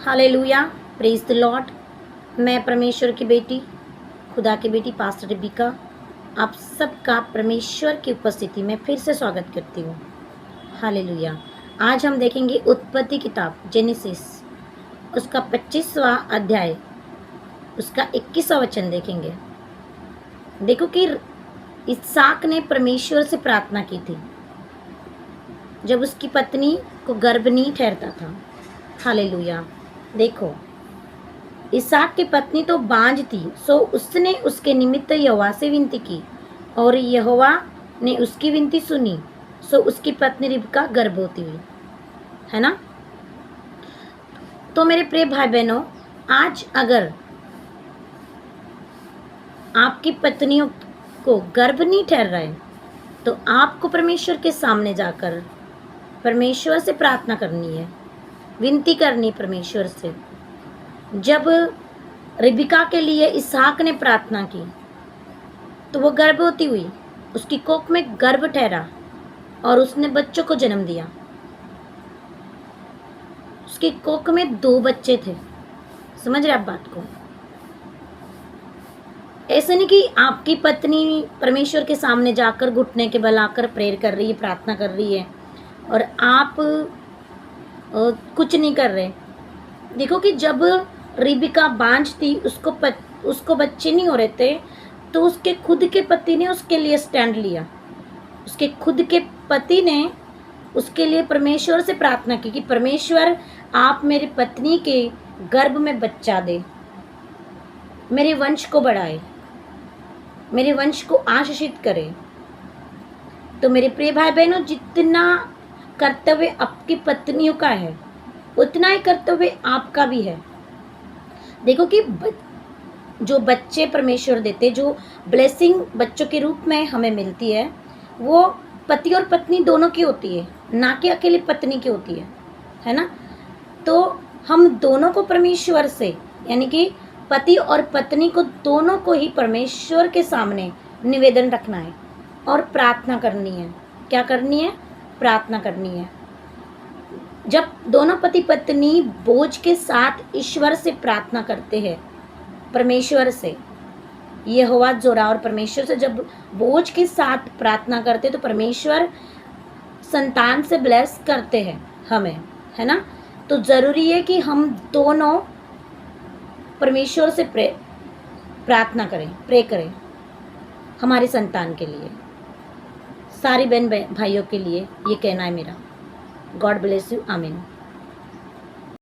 Hallelujah, praise the Lord. मैं परमेश्वर की बेटी, खुदा की बेटी पास्टर रिबिका, आप सबका परमेश्वर की उपस्थिति में फिर से स्वागत करती हूँ। हालेलुया। आज हम देखेंगे उत्पत्ति किताब जेनेसिस, उसका 25वां अध्याय, उसका 21वां वचन देखेंगे। देखो कि इसहाक ने परमेश्वर से प्रार्थना की थी जब उसकी पत्नी को गर्भ नहीं ठहरता था। हालेलुया। देखो, इसहाक की पत्नी तो बांझ थी, सो उसने उसके निमित्त यहोवा से विनती की और यहोवा ने उसकी विनती सुनी, सो उसकी पत्नी रिबका गर्भवती हुई। है ना। तो मेरे प्रिय भाई बहनों, आज अगर आपकी पत्नियों को गर्भ नहीं ठहर रहा है तो आपको परमेश्वर के सामने जाकर परमेश्वर से प्रार्थना करनी है, विनती करनी परमेश्वर से। जब रिबिका के लिए इसहाक ने प्रार्थना की तो वो गर्भवती हुई, उसकी कोख में गर्भ ठहरा और उसने बच्चों को जन्म दिया। उसकी कोख में 2 बच्चे थे। समझ रहे आप बात को। ऐसे नहीं कि आपकी पत्नी परमेश्वर के सामने जाकर घुटने के बल आकर प्रेयर कर रही है, प्रार्थना कर रही है और आप कुछ नहीं कर रहे। देखो कि जब रिबिका बांझ थी, उसको बच्चे नहीं हो रहे थे, तो उसके खुद के पति ने उसके लिए स्टैंड लिया। उसके खुद के पति ने उसके लिए परमेश्वर से प्रार्थना की कि परमेश्वर आप मेरी पत्नी के गर्भ में बच्चा दे, मेरे वंश को बढ़ाए, मेरे वंश को आशीषित करे। तो मेरे प्रिय भाई बहनों, जितना कर्तव्य आपकी पत्नियों का है उतना ही कर्तव्य आपका भी है। देखो कि जो बच्चे परमेश्वर देते, जो ब्लेसिंग बच्चों के रूप में हमें मिलती है, वो पति और पत्नी दोनों की होती है, ना कि अकेली पत्नी की होती है ना। तो हम दोनों को परमेश्वर से, यानी कि पति और पत्नी को दोनों को ही परमेश्वर के सामने निवेदन रखना है और प्रार्थना करनी है। क्या करनी है? प्रार्थना करनी है। जब दोनों पति पत्नी बोझ के साथ ईश्वर से प्रार्थना करते हैं, परमेश्वर से, यहोवा जोरा और परमेश्वर से जब बोझ के साथ प्रार्थना करते तो परमेश्वर संतान से ब्लेस करते हैं हमें, है ना। तो ज़रूरी है कि हम दोनों परमेश्वर से प्रार्थना करें, प्रे करें हमारे संतान के लिए, सारी बहन भाइयों के लिए। ये कहना है मेरा। God bless you. आमीन।